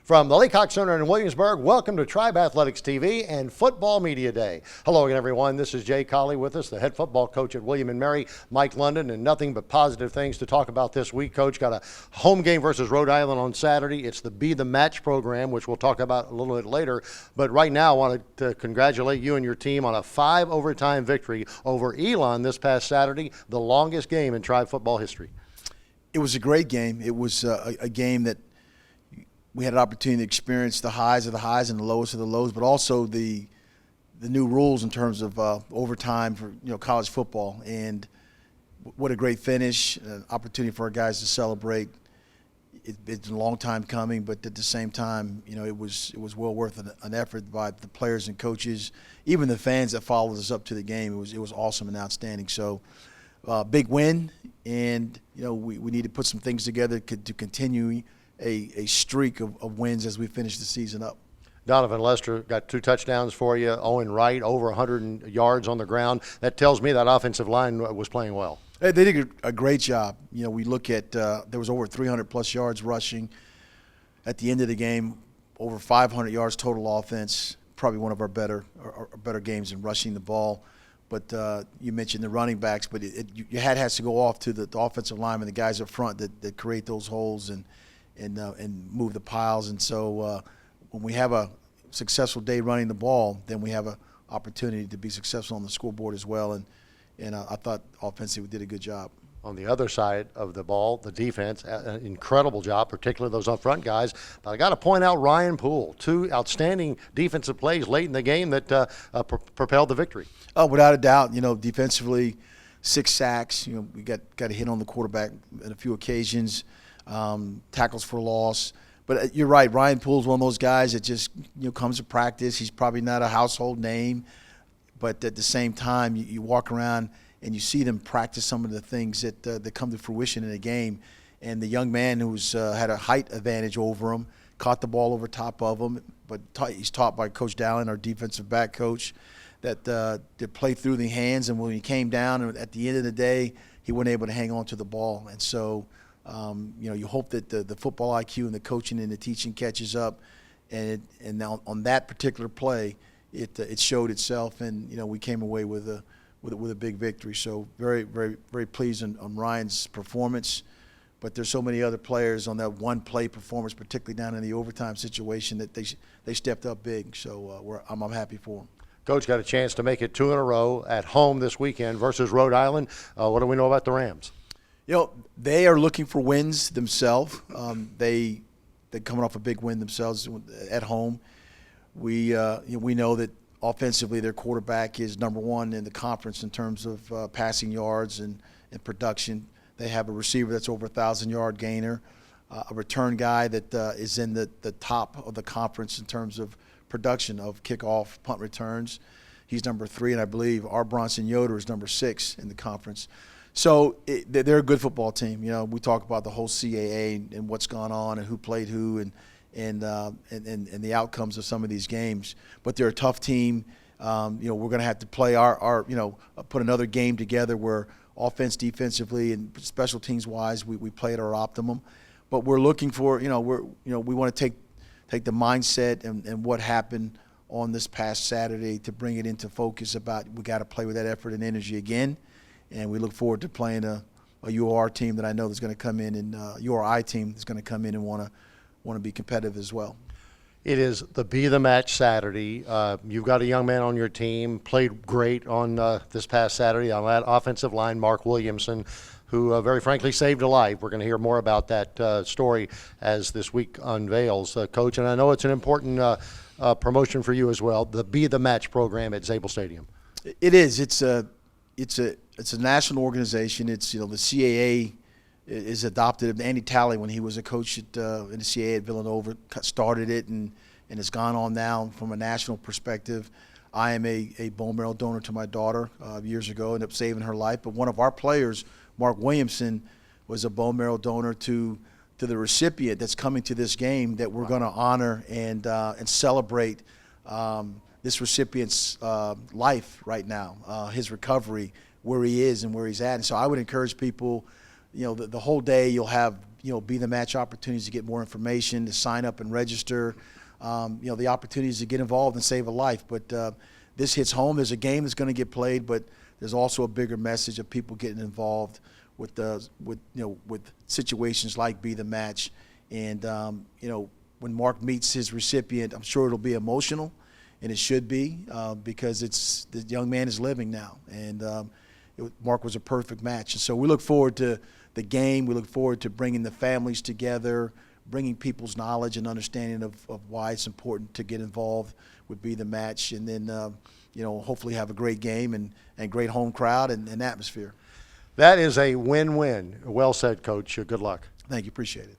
From the Leacock Center in Williamsburg, welcome to Tribe Athletics TV and Football Media Day. Hello again, everyone. This is Jay Colley with us, the head football coach at William & Mary, Mike London, and nothing but positive things to talk about this week. Coach, got a home game versus Rhode Island on Saturday. It's the Be the Match program, which we'll talk about a little bit later. But right now, I wanted to congratulate you and your team on a 5-overtime victory over Elon this past Saturday, the longest game in Tribe football history. It was a great game. It was a game that we had an opportunity to experience the highs of the highs and the lowest of the lows, but also the new rules in terms of overtime for college football. And what a great finish, an opportunity for our guys to celebrate. It's been a long time coming, but at the same time, it was well worth an effort by the players and coaches, even the fans that followed us up to the game. It was awesome and outstanding. So big win, and we need to put some things together to continue a streak of wins as we finish the season up. Donovan Lester got 2 touchdowns for you. Owen Wright, over 100 yards on the ground. That tells me that offensive line was playing well. They did a great job. We look at there was over 300-plus yards rushing. At the end of the game, over 500 yards total offense. Probably one of our better games in rushing the ball. But you mentioned the running backs, but your hat has to go off to the offensive linemen, the guys up front that create those holes and move the piles. And so when we have a successful day running the ball, then we have an opportunity to be successful on the scoreboard as well. And I thought offensively we did a good job. On the other side of the ball, the defense, an incredible job, particularly those up front guys. But I got to point out Ryan Poole, 2 outstanding defensive plays late in the game that propelled the victory. Oh, without a doubt. Defensively, 6 sacks. We got a hit on the quarterback on a few occasions. Tackles for loss. But you're right, Ryan Poole's one of those guys that just comes to practice. He's probably not a household name, but at the same time, you walk around and you see them practice some of the things that come to fruition in a game. And the young man who's had a height advantage over him caught the ball over top of him, but he's taught by Coach Dallin, our defensive back coach, that to play through the hands. And when he came down, and at the end of the day, he wasn't able to hang on to the ball. And so you hope that the football IQ and the coaching and the teaching catches up, and now on that particular play, it showed itself, and we came away with a big victory. So very, very, very pleased on Ryan's performance. But there's so many other players on that one play performance, particularly down in the overtime situation, that they stepped up big. So I'm happy for them. Coach got a chance to make it 2 in a row at home this weekend versus Rhode Island. What do we know about the Rams? They are looking for wins themselves. They're coming off a big win themselves at home. We know that offensively their quarterback is number 1 in the conference in terms of passing yards and production. They have a receiver that's over 1,000-yard gainer, a return guy that is in the top of the conference in terms of production of kickoff, punt returns. He's number 3, and I believe our Bronson Yoder is number 6 in the conference. So they're a good football team. We talk about the whole CAA and what's gone on and who played who and the outcomes of some of these games. But they're a tough team. We're going to have to play put another game together where offense, defensively, and special teams wise, we play at our optimum. But we're looking for we want to take the mindset and what happened on this past Saturday to bring it into focus about we got to play with that effort and energy again. And we look forward to playing a UR team that I know is going to come in, and URI team that's going to come in and want to be competitive as well. It is the Be the Match Saturday. You've got a young man on your team, played great on this past Saturday on that offensive line, Mark Williamson, who very frankly saved a life. We're going to hear more about that story as this week unveils, Coach. And I know it's an important promotion for you as well, the Be the Match program at Zabel Stadium. It is. It's a national organization. It's the CAA is adopted. Andy Talley, when he was a coach in the CAA at Villanova, started it and has gone on now from a national perspective. I am a bone marrow donor to my daughter years ago, ended up saving her life. But one of our players, Mark Williamson, was a bone marrow donor to the recipient that's coming to this game that we're going to honor and celebrate this recipient's life right now, his recovery, where he is and where he's at. And so I would encourage people, the whole day you'll have Be the Match opportunities to get more information, to sign up and register, the opportunities to get involved and save a life. But this hits home. There's a game that's going to get played, but there's also a bigger message of people getting involved with situations like Be the Match. And when Mark meets his recipient, I'm sure it'll be emotional, and it should be, because the young man is living now, and Mark was a perfect match. And so we look forward to the game. We look forward to bringing the families together, bringing people's knowledge and understanding of why it's important to get involved with Be the Match, and then hopefully have a great game and great home crowd and atmosphere. That is a win-win. Well said, Coach. Good luck. Thank you. Appreciate it.